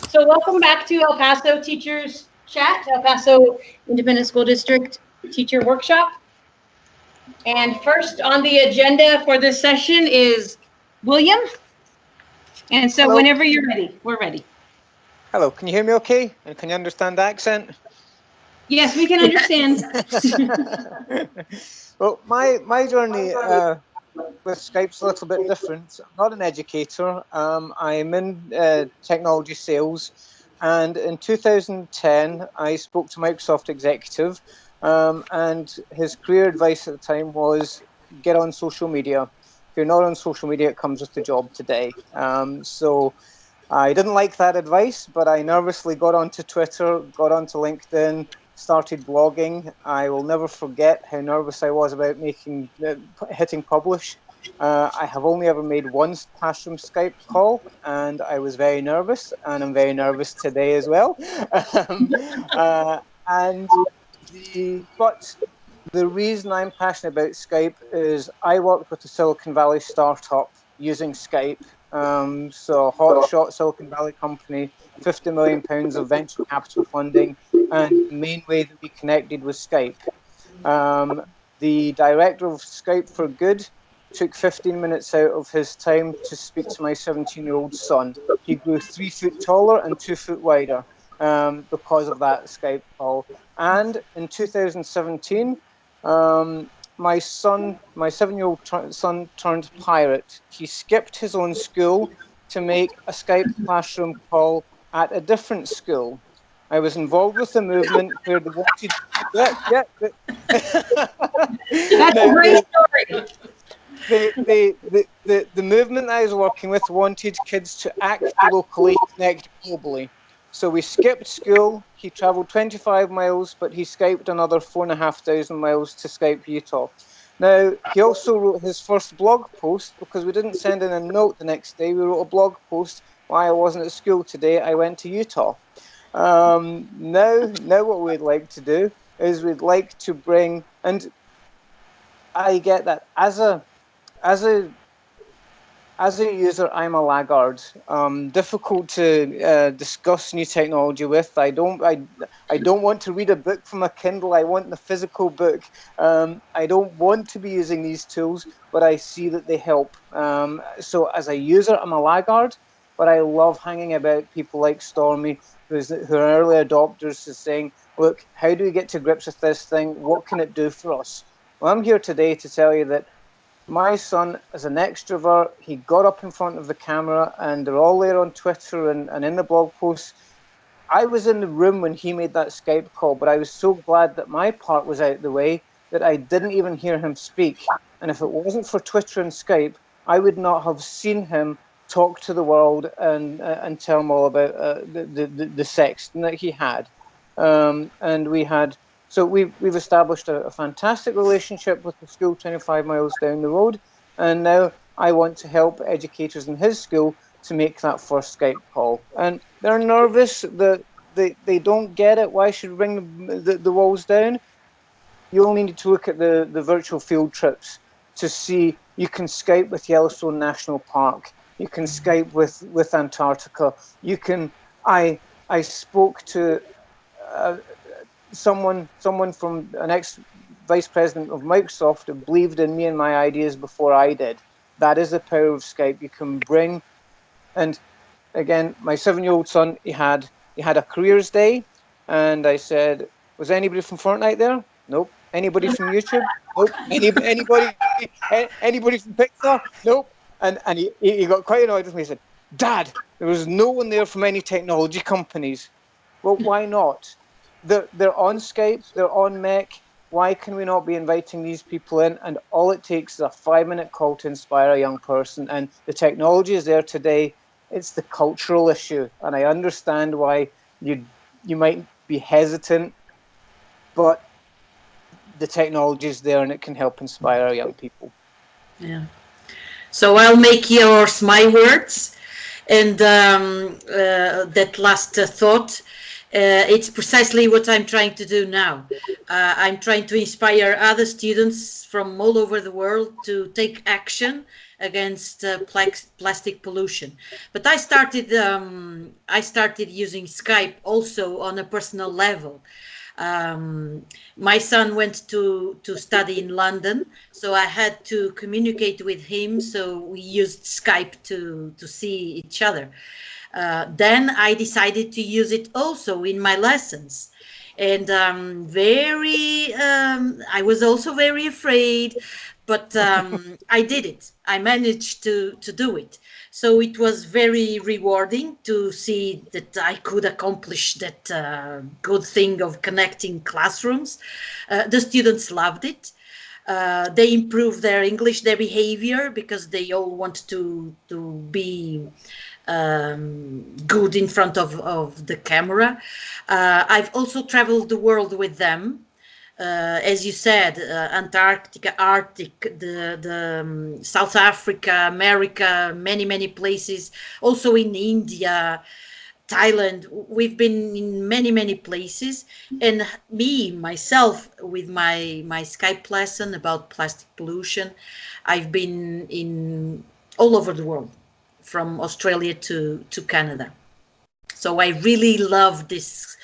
So welcome back to El Paso Teachers Chat, El Paso Independent School District Teacher Workshop. And first on the agenda for this session is William. And so Hello. whenever you're ready, we're ready. Hello, can you hear me okay? And can you understand the accent? Yes, we can understand. Well, my journey with Skype's a little bit different. I'm not an educator. I'm in technology sales. And in 2010, I spoke to Microsoft executive, and his career advice at the time was get on social media. If you're not on social media, it comes with the job today. So I didn't like that advice, but I nervously got onto Twitter, got onto LinkedIn, started blogging. I will never forget how nervous I was about hitting publish. I have only ever made one classroom Skype call, and I was very nervous, and I'm very nervous today as well. um, and but the reason I'm passionate about Skype is I worked with a Silicon Valley startup using Skype. So hotshot Silicon Valley company, £50 million of venture capital funding, and the main way that we connected was Skype. The director of Skype for Good took 15 minutes out of his time to speak to my 17-year-old son. He grew 3 foot taller and 2 foot wider because of that Skype call. And in 2017, my 7-year-old son turned pirate. He skipped his own school to make a Skype classroom call at a different school. I was involved with the movement where they wanted. Yeah. That's a Now, great story. the movement I was working with wanted kids to act locally, connect globally. So we skipped school. He traveled 25 miles, but he Skyped another 4,500 miles to Skype Utah. Now, he also wrote his first blog post because we didn't send in a note the next day. We wrote a blog post why I wasn't at school today. I went to Utah. Now what we'd like to do is we'd like to bring, and I get that as a as a user, I'm a laggard. Difficult to discuss new technology with. I don't want to read a book from a Kindle. I want the physical book. I don't want to be using these tools, but I see that they help. So as a user, I'm a laggard, but I love hanging about people like Stormy, who are early adopters, is saying, look, how do we get to grips with this thing? What can it do for us? Well, I'm here today to tell you that my son is an extrovert. He got up in front of the camera, and they're all there on Twitter and in the blog posts. I was in the room when he made that Skype call, but I was so glad that my part was out of the way that I didn't even hear him speak. And if it wasn't for Twitter and Skype, I would not have seen him talk to the world and tell them all about the sexting that he had. And we had so we've established a fantastic relationship with the school 25 miles down the road, and now I want to help educators in his school to make that first Skype call. And they're nervous that they don't get it. Why should we bring the walls down? You only need to look at the virtual field trips to see you can Skype with Yellowstone National Park. You can Skype with Antarctica. You can. I spoke to uh, someone from an ex vice president of Microsoft who believed in me and my ideas before I did. That is the power of Skype. You can bring, and again, my 7-year-old son, he had a careers day, and I said, was anybody from Fortnite there? Nope. Anybody from YouTube? Nope. Anybody from Pixar? Nope. And he got quite annoyed with me. He said, Dad, there was no one there from any technology companies. Well, why not? They're on Skype, they're on Mech. Why can we not be inviting these people in? And all it takes is a 5-minute call to inspire a young person. And the technology is there today. It's the cultural issue, and I understand why you might be hesitant, but the technology is there, and it can help inspire our young people. Yeah. So I'll make yours my words, and that last thought. It's precisely what I'm trying to do now. I'm trying to inspire other students from all over the world to take action against plastic pollution. But I started using Skype also on a personal level. My son went to study in London, so I had to communicate with him. So we used Skype to see each other. Then I decided to use it also in my lessons. And I was also very afraid, but I did it. I managed to do it. So it was very rewarding to see that I could accomplish that good thing of connecting classrooms. The students loved it. They improved their English, their behavior, because they all want to be good in front of the camera. I've also traveled the world with them. As you said, Antarctica, Arctic, the South Africa, America, many places. Also in India, Thailand. We've been in many places. And myself, with my Skype lesson about plastic pollution, I've been in all over the world, from Australia to Canada. So I really love this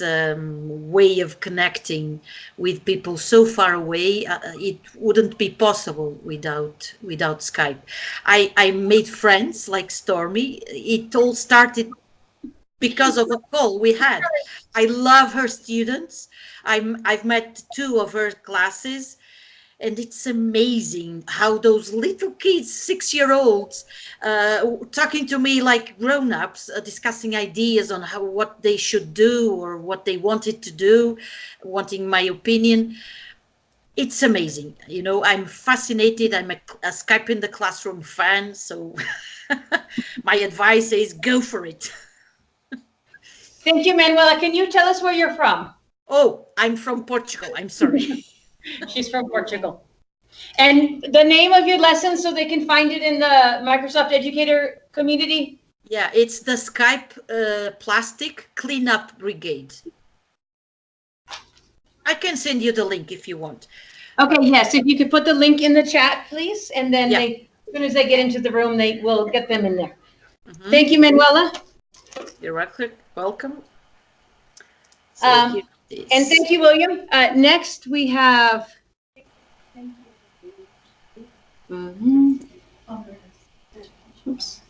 way of connecting with people so far away. It wouldn't be possible without Skype. I made friends like Stormy. It all started because of a call we had. I love her students. I've met 2 of her classes. And it's amazing how those little kids, 6-year-olds, talking to me like grown-ups, discussing ideas on what they should do or what they wanted to do, wanting my opinion. It's amazing. You know, I'm fascinated. I'm a Skype in the Classroom fan. So my advice is go for it. Thank you, Manuela. Can you tell us where you're from? Oh, I'm from Portugal. I'm sorry. She's from Portugal. And the name of your lesson, so they can find it in the Microsoft Educator community? Yeah, it's the Skype Plastic Cleanup Brigade. I can send you the link if you want. Okay, yes, if you could put the link in the chat, please, and then Yeah. as soon as they get into the room, they will get them in there. Thank you, Manuela. You're welcome. And thank you, William. Next, we have. Oops.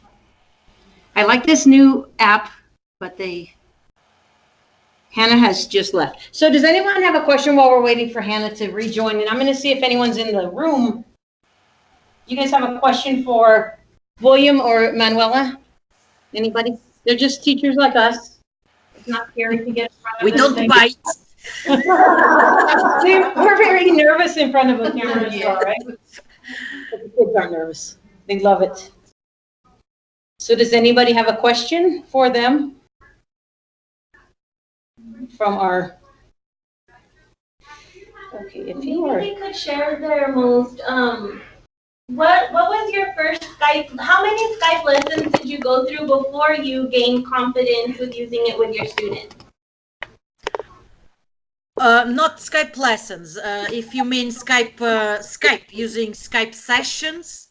I like this new app, but Hannah has just left. So does anyone have a question while we're waiting for Hannah to rejoin? And I'm going to see if anyone's in the room. You guys have a question for William or Manuela? Anybody? They're just teachers like us. It's not scary to get in front of We don't bite. We're very nervous in front of a camera as well, right? But the kids aren't nervous. They love it. So does anybody have a question for them from our... Okay, if you are... Maybe they could share their most, what was your first Skype, how many Skype lessons did you go through before you gained confidence with using it with your students? Not Skype lessons. If you mean Skype, using Skype sessions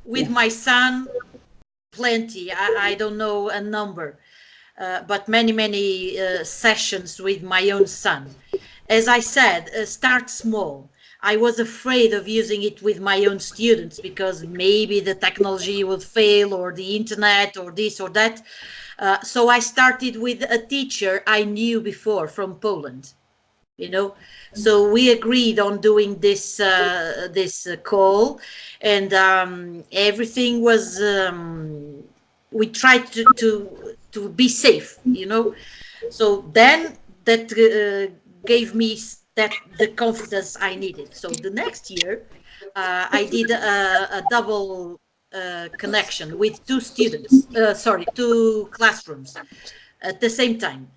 with my son, plenty. I don't know a number, but many sessions with my own son. As I said, start small. I was afraid of using it with my own students because maybe the technology would fail or the internet or this or that. So I started with a teacher I knew before from Poland. You know, so we agreed on doing this call, and everything was. We tried to be safe, you know. So then that gave me the confidence I needed. So the next year, I did a double connection with 2 students. Two classrooms at the same time.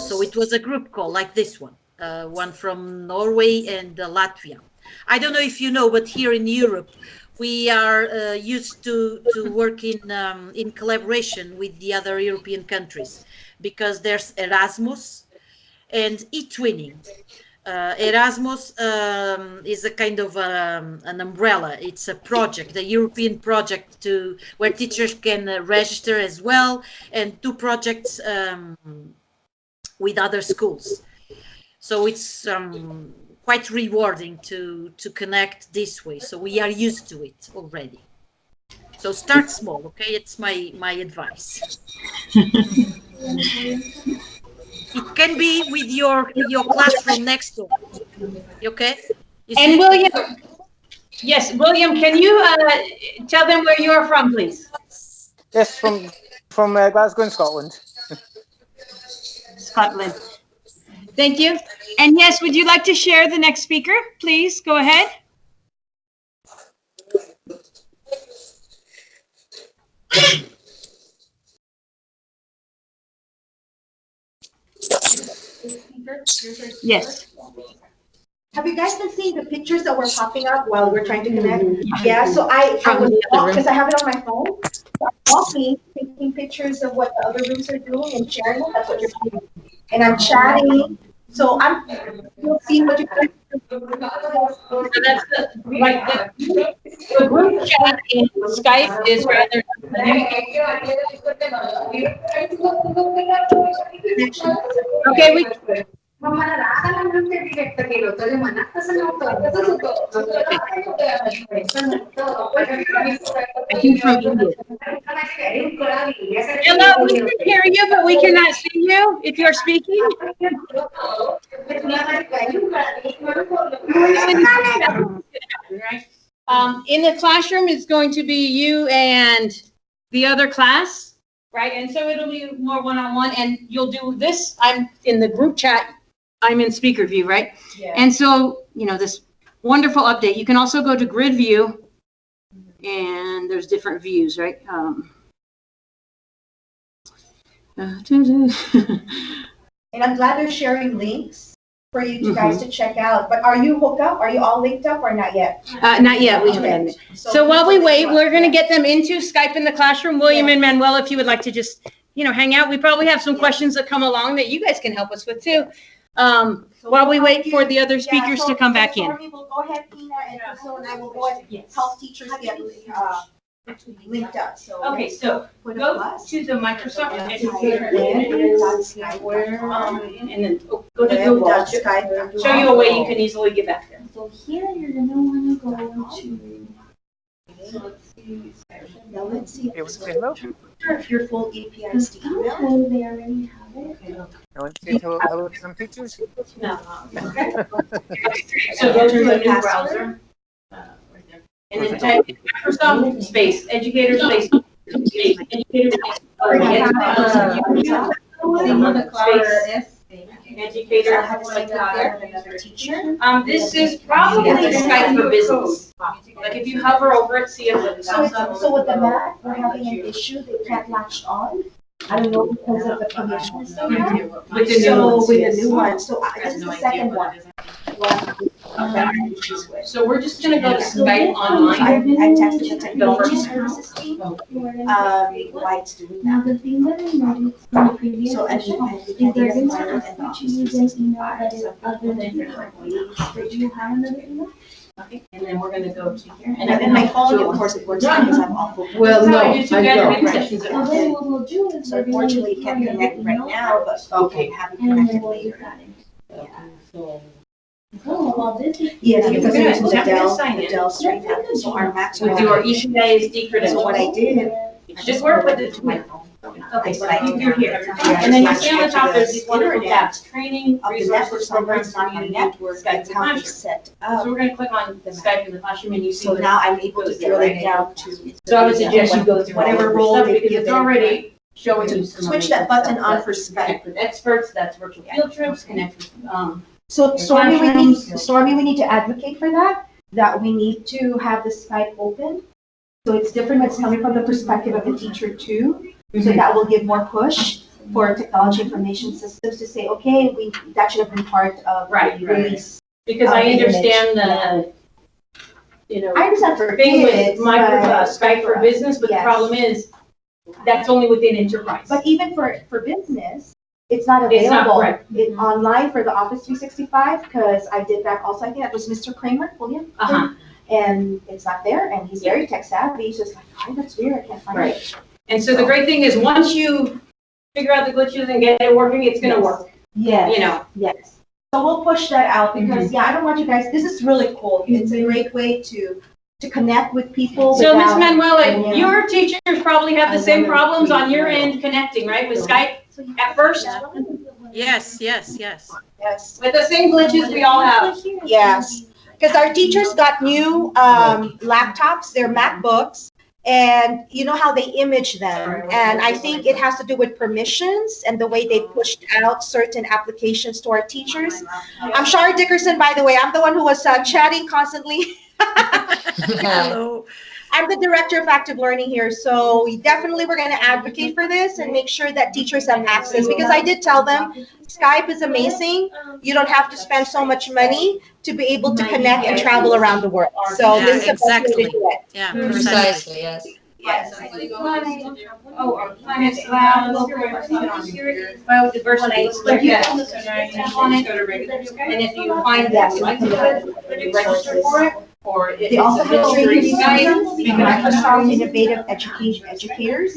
So it was a group call like this one. One from Norway and Latvia. I don't know if you know, but here in Europe, we are used to work in collaboration with the other European countries because there's Erasmus and e-twinning. Erasmus is a kind of an umbrella. It's a project, a European project where teachers can register as well, and do projects with other schools. So it's quite rewarding to connect this way. So we are used to it already. So start small, okay? It's my advice. It can be with your classroom next door. Okay? And William, yes, William, can you tell them where you are from, please? Yes, from Glasgow in Scotland. Scotland. Thank you. And yes, would you like to share the next speaker? Please go ahead. Yes. Have you guys been seeing the pictures that were popping up while we're trying to connect? Yeah, so I was because I have it on my phone. So I'm walking, taking pictures of what the other rooms are doing and sharing it. That's what you're doing. And I'm chatting. So you'll see what you can. So that's the group chat in Skype is rather. Okay, we. Hello, we can hear you, but we cannot see you if you're speaking. In the classroom, it's going to be you and the other class, right? And so it'll be more one-on-one, and you'll do this. I'm in the group chat. I'm in speaker view, right? Yeah. And so, this wonderful update. You can also go to grid view, and there's different views, right? And I'm glad they're sharing links for you guys to check out. But are you hooked up? Are you all linked up or not yet? Not yet. We haven't. So while we wait, we're going to get them into Skype in the classroom. William and Manuel, if you would like to just, hang out. We probably have some questions that come along that you guys can help us with too. While we wait for the other speakers to come back in. We'll go ahead, Tina, and Crystal and I will go ahead and help teachers get linked up. So okay, so go to the Microsoft Educator and then go to Google. Skype. Show you a way you can easily get back there. So here you're gonna want to go to. So let's see. Now let's see if your full EPISD email. They already have it. I want to say hello to some teachers. No. Okay. So go to a new browser. And then type Microsoft space, educator space, educator space. Educator, teacher. This is probably Skype for Business. Like if you hover over it, see if it comes up. So with the Mac, we're having an issue. They can't latch on. I don't know because of the permissions. With the new one. So this is the second one. So we're just going to go to Skype online. I texted the technology services team why it's doing that. The thing that I noticed in the previous If there's a lot of teachers use an email that is other than do you have another email? Okay, and then we're going to go to here. And then my phone, of course, it works because I'm off. Well, no, I So then what we'll do is So unfortunately, it can't connect right now, but okay, have it connected later. Oh, well, this is. Yes, Yeah, because we're it's gonna the Dell straight up, so our Macs. with your EPISD credentials. So what I did. Just work with it to my phone. Okay, so you're here. Yeah, And then you just see on the match top, it there's to these the wonderful internet tabs, training, of the resources, network programs, servers, not on community, network, Skype that's in the how classroom. it's set So up. we're gonna click on the Skype in the classroom and you see. So what now it I'm able to goes there, drill right? it down to. So I would suggest you go through whatever all role of they this stuff because give it's it. already showing you. some Switch amazing that button stuff. on That's for Skype. Connect with experts, that's virtual field trips, connect with, So Stormy, we need to advocate for that we need to have the Skype open. So it's different, it's coming from the perspective of the teacher too. So that will give more push for technology information systems to say, okay, that should have been part of the release. because I understand the, I understand for thing with kids, Microsoft Skype for business, but the yes. problem is that's only within enterprise. But even for business, It's not It's not available correct. online for the Office 365 because I did that also. I think that was Mr. Kramer, William. Uh-huh. And it's not there, and he's very tech savvy. He's just like, oh, that's weird, I can't find it. And so the great thing is once you figure out the glitches and get it working, it's going to work. Yes. You know. Yes. So we'll push that out because, yeah, I don't want you guys, this is really cool. It's a great way to connect with people. So Ms. without- Manuela, your teachers probably have the same problems on your end connecting, right, with Skype at first? Yes. Yes. With the same glitches we all have. Yes. Because our teachers got new laptops, they're MacBooks, and you know how they image them. And I think it has to do with permissions and the way they pushed out certain applications to our teachers. I'm Shari Dickerson, by the way. I'm the one who was chatting constantly. Hello. I'm the director of active learning here, so we definitely we're going to advocate for this and make sure that teachers have access, because I did tell them Skype is amazing. You don't have to spend so much money to be able to connect and travel around the world. So Yeah, this is the best way to exactly. do it. Yeah, Precisely, yes. Yes. Oh, Planet Lab, biodiversity, click that. Tap on it, and if you find that you like to do it, you register for it, or They also have it's training Skype. the Microsoft Innovative Educators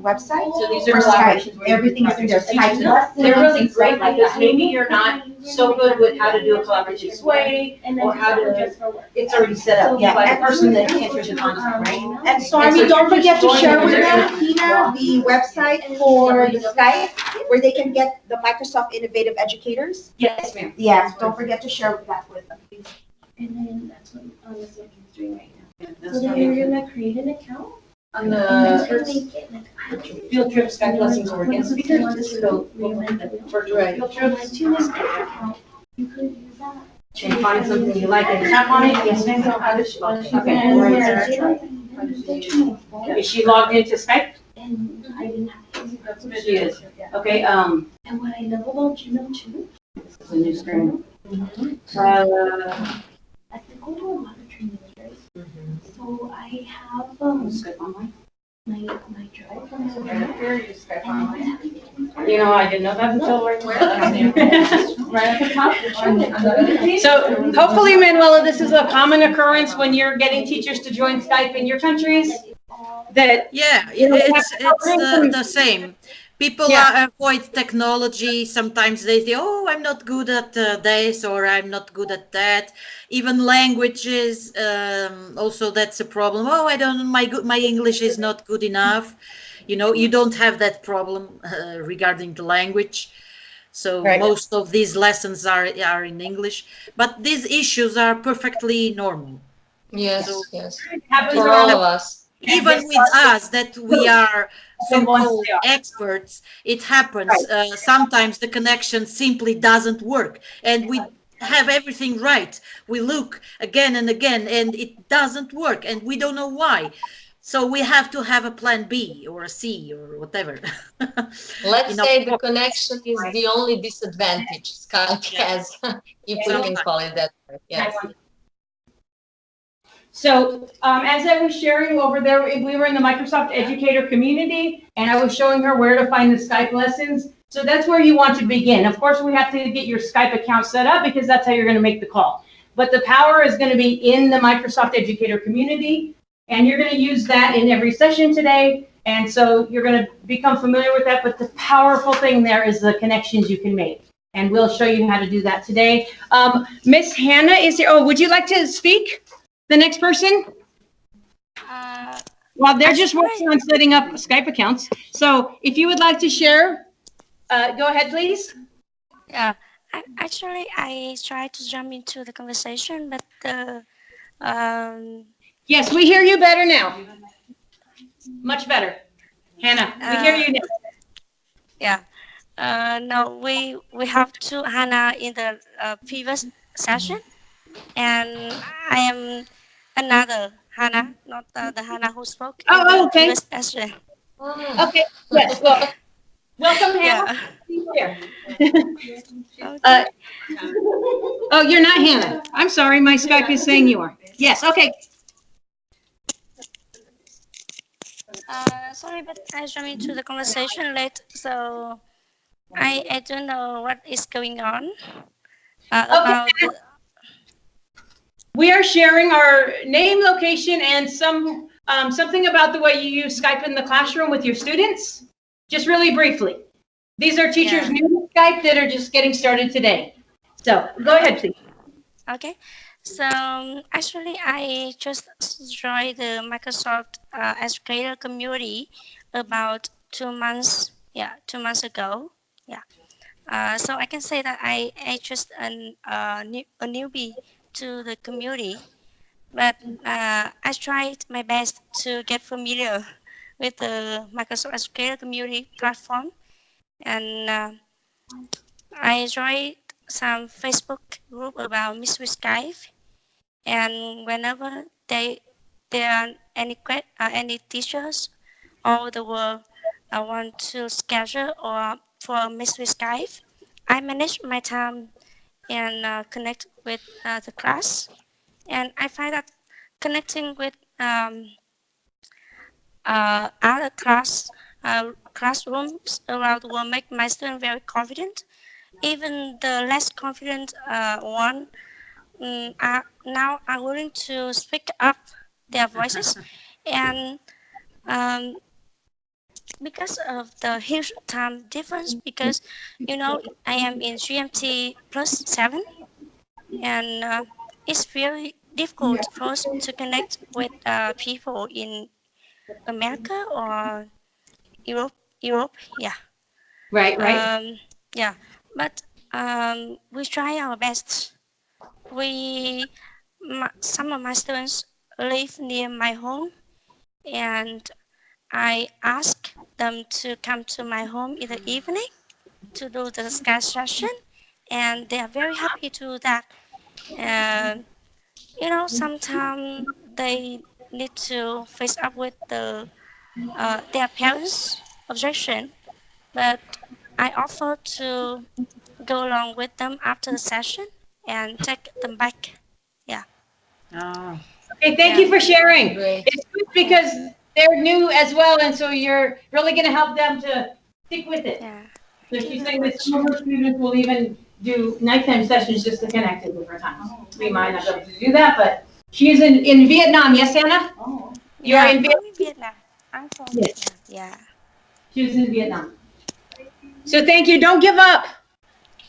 website So these for are Skype. collaborations. Everything is in there. Skype. They're really great because maybe you're not so good with how to do a collaborative way or how to, it's already set up by the person that enters the content, right? And Stormy, don't forget to share with them, Tina, the website for the Skype where they can get the Microsoft Innovative Educators. Yes, ma'am. Yeah, don't forget to share that with them, please. And then that's what Miss Mackey's doing right now. So then you're gonna create an account On and that's the gonna make it like. field trip Skype lessons or against speakers, just go virtual field trips. To this account, you could use that. And find something you like and tap on it, yes, ma'am. Okay. Is she logged into Skype? And I didn't have to. She is. Okay, And what I love about Gmail too, this is a new screen. I can go to a lot of trainings, right? So I have Skype online. my drive from my You know, I didn't know that until right at the top. So hopefully, Manuela, this is a common occurrence when you're getting teachers to join Skype in your countries, that Yeah, You know, it's the same. People avoid technology. Sometimes they say, "Oh, I'm not good at this," or "I'm not good at that." Even languages, also that's a problem. "Oh, I don't. My English is not good enough." You know, you don't have that problem regarding the language. So Right. most of these lessons are in English, but these issues are perfectly normal. Yes, So- yes. happens For all around of us. Even with us, that we are so-called experts, it happens. Sometimes the connection simply doesn't work, and we have everything right. We look again and again, and it doesn't work, and we don't know why. So we have to have a plan B or a C or whatever. Let's You know, say the connection is the only disadvantage Skype has, if we can call it that way. Yes. So as I was sharing over there, we were in the Microsoft Educator community, and I was showing her where to find the Skype lessons. So that's where you want to begin. Of course, we have to get your Skype account set up because that's how you're going to make the call. But the power is going to be in the Microsoft Educator community, and you're going to use that in every session today. And so you're going to become familiar with that. But the powerful thing there is the connections you can make. And we'll show you how to do that today. Miss Hannah is here. Oh, would you like to speak? The next person? Well, they're just working on setting up Skype accounts. So if you would like to share, go ahead, please. Yeah, actually, I tried to jump into the conversation, but Yes, we hear you better now. Much better. Hannah, we hear you now. yeah, no, we have to Hannah in the previous session, and I am another Hannah, not the Hannah who spoke in the Okay. previous session. Okay, yes, well, welcome, Hannah. Yeah. Uh, Oh, you're not Hannah. I'm sorry, my Skype is saying you are. Yes, okay. Sorry, but I jumped into the conversation late, so I don't know what is going on Okay, about the, we are sharing our name, location, and something about the way you use Skype in the classroom with your students. Just really briefly. These are teachers yeah. new to Skype that are just getting started today. So go ahead, please. Okay. So actually, I just joined the Microsoft Educator community about 2 months. Yeah, 2 months ago. Yeah. So I can say that I just a newbie to the community, but I tried my best to get familiar with the Microsoft Educator community platform, and I joined some Facebook group about Mystery Skype, and whenever there are any teachers all over the world want to schedule or for Mystery Skype, I manage my time and connect with the class. And I find that connecting with other classrooms around the world make my students very confident. Even the less confident one are now are willing to speak up their voices, and um, because of the huge time difference, because I am in GMT +7, and it's very difficult for us to connect with people in America or Europe. Europe, yeah. Right, right. Yeah, but we try our best. Some of my students live near my home, and I ask them to come to my home in the evening to do the Skype session, and they are very happy to do that. And sometimes they need to face up with their parents' objection, but I offer to go along with them after the session and take them back. Yeah. Oh, Okay, thank Yeah. you for sharing. Great. It's good because they're new as well, and so you're really going to help them to stick with it. Yeah. So Thank you she's very saying that much. some of her students will even do nighttime sessions just to connect at different times. We might not be able to do that, but she is in Vietnam. Yes, Anna? You are Yeah, in from Vietnam? Vietnam. I'm from Yes. Vietnam. Yeah. She was in Vietnam. So thank you. Don't give up.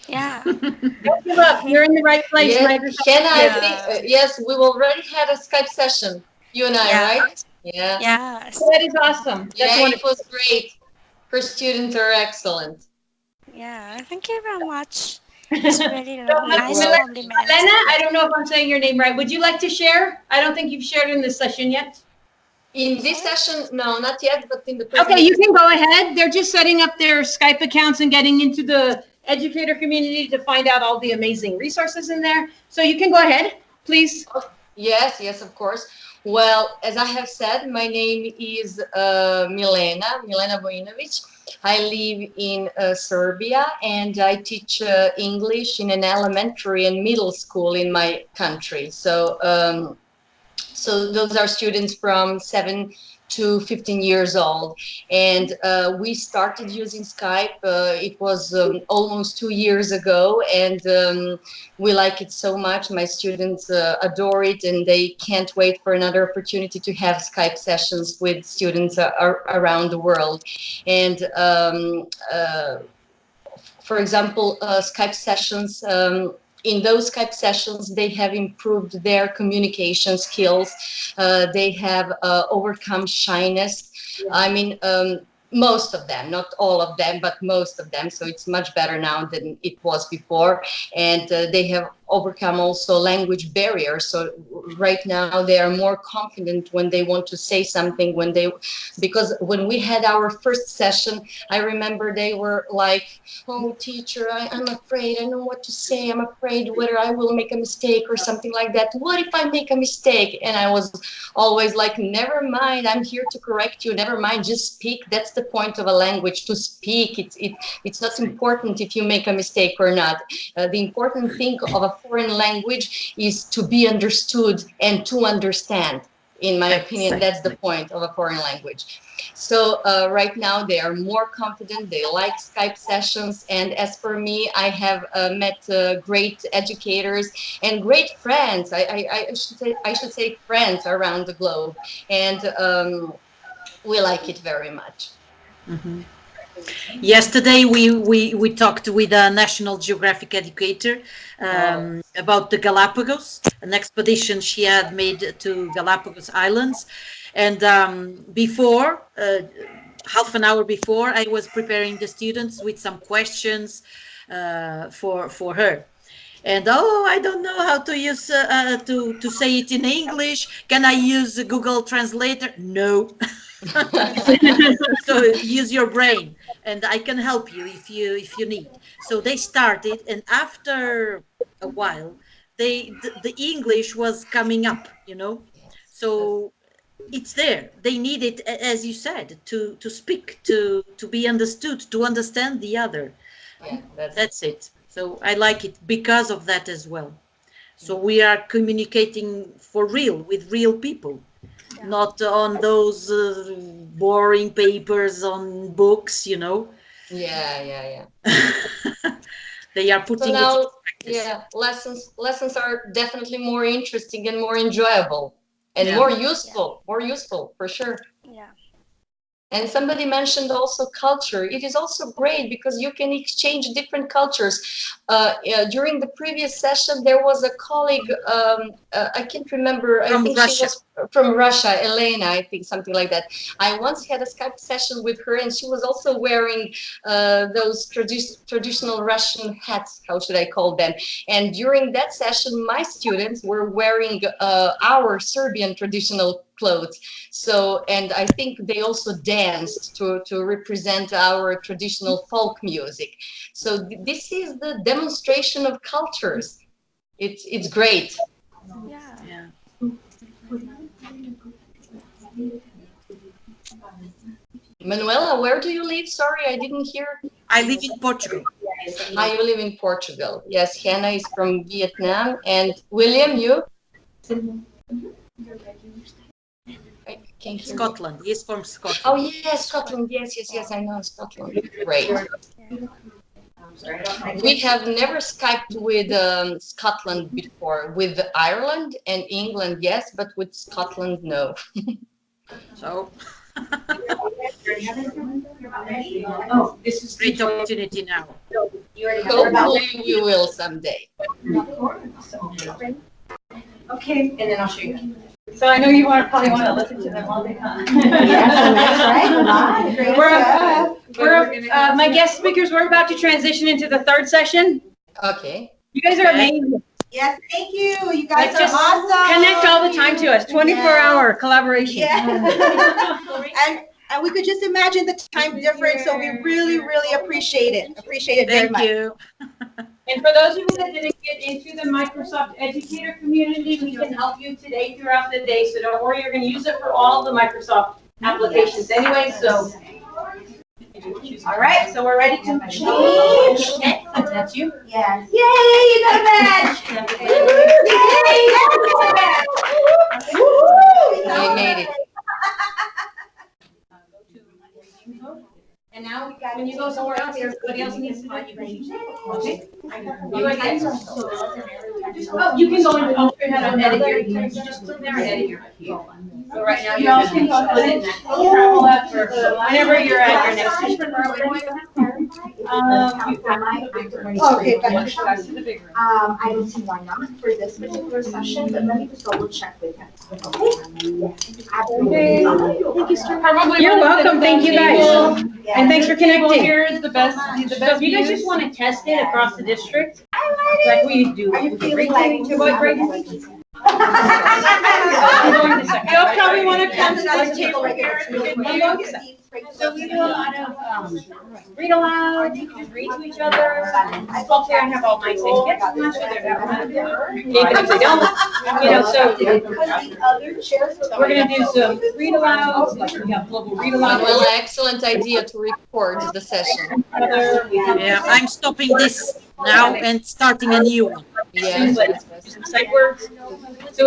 Yeah. Don't give up. You're in the right place, Yes, Microsoft. Hannah, I think, Yeah. yes, we already had a Skype session, you and I, Yeah. right? Yeah. Yes. That is awesome. That's Yeah, it wonderful. was great. Her students are excellent. Yeah. Thank you very much. It's really So, nice Well, compliment. Elena, Yeah. I don't know if I'm saying your name right. Would you like to share? I don't think you've shared in this session yet. in this session, no, not yet, but in the Okay, presentation. you can go ahead. They're just setting up their Skype accounts and getting into the educator community to find out all the amazing resources in there. So you can go ahead, please. Yes, yes, of course. Well, as I have said, my name is Milena Vojinovic. I live in Serbia, and I teach English in an elementary and middle school in my country. So those are students from 7 to 15 years old. And we started using Skype. It was almost 2 years ago, and we like it so much. My students adore it, and they can't wait for another opportunity to have Skype sessions with students around the world. And for example, Skype sessions. In those Skype sessions, they have improved their communication skills. They have overcome shyness. I mean, most of them, not all of them, but most of them. So it's much better now than it was before. And they have overcome also language barriers. So right now they are more confident when they want to say something, because when we had our first session, I remember they were like, oh, teacher, I'm afraid. I know what to say. I'm afraid whether I will make a mistake or something like that. What if I make a mistake? And I was always like, never mind. I'm here to correct you. Never mind. Just speak. That's the point of a language, to speak. It's not important if you make a mistake or not. The important thing of a foreign language is to be understood and to understand. In my opinion, that's the point of a foreign language. So right now they are more confident, they like Skype sessions, and as for me, I have met great educators and great friends. I should say friends around the globe, and we like it very much. Mm-hmm. Yesterday, we talked with a National Geographic educator about the Galapagos, an expedition she had made to Galapagos Islands. And before, half an hour before, I was preparing the students with some questions for her. And I don't know how to use to say it in English. Can I use Google Translator? No. So use your brain, and I can help you if you need. So they started, and after a while, the English was coming up, So it's there. They need it, as you said, to speak, to be understood, to understand the other. Yeah, that's it. So I like it because of that as well. So we are communicating for real with real people, not on those boring papers on books, Yeah. They are putting so now, it into practice. Yeah, lessons are definitely more interesting and more enjoyable and more useful for sure. Yeah. And somebody mentioned also culture. It is also great because you can exchange different cultures. During the previous session, there was a colleague, I can't remember, I think Russia. she was from Russia, Elena, I think, something like that. I once had a Skype session with her, and she was also wearing those traditional Russian hats, how should I call them? And during that session, my students were wearing our Serbian traditional clothes. So, and I think they also danced to represent our traditional folk music. So this is the demonstration of cultures. It's great. Yeah. Manuela, where do you live? Sorry, I didn't hear. I live in Portugal. You live in Portugal. Yes, Hannah is from Vietnam. And William, you? Scotland. He's from Scotland. Oh, yes, Scotland. Yes, I know Scotland. Great. We have never Skyped with Scotland before. With Ireland and England, yes, but with Scotland, no. So, This is great opportunity now. Hopefully we will someday. Okay, and then I'll show you. So I know you probably want to listen to them all day, huh? My guest speakers, we're about to transition into the third session. Okay. You guys are amazing. Yes, thank you. You guys are Just awesome. connect all the time to us, 24-hour collaboration. Yeah. And we could just imagine the time difference, so we really, really appreciate it. Appreciate it very much. Thank you. And for those of you that didn't get into the Microsoft Educator community, we can help you today throughout the day. So don't worry, you're going to use it for all the Microsoft applications anyway. So, all right, so we're ready to change. That's you. Yes. Yay, you got a badge. Yay, you got a badge. You made it. And now, when you go somewhere else, everybody else needs to know you can use it. Okay? You can go and edit here. You just click there and edit here. So right now, you all can put it in that travel app for whenever you're at your next session. Okay, I don't see why not for this particular session, but let me just double check with him. Okay. Thank you, sir. You're welcome. Thank you, guys. And thanks for connecting. Here is the best. So if you guys just want to test it across the district, like we do. Are you feeling like what grade? You'll probably want to come to the table right here. So we do a lot of read aloud, you can read to each other. Hopefully I have all my things. Even if they don't, so we're gonna do some read aloud. We have global read aloud. Well, excellent idea to record the session. Yeah, I'm stopping this now and starting a new one. Yes. Sight words. So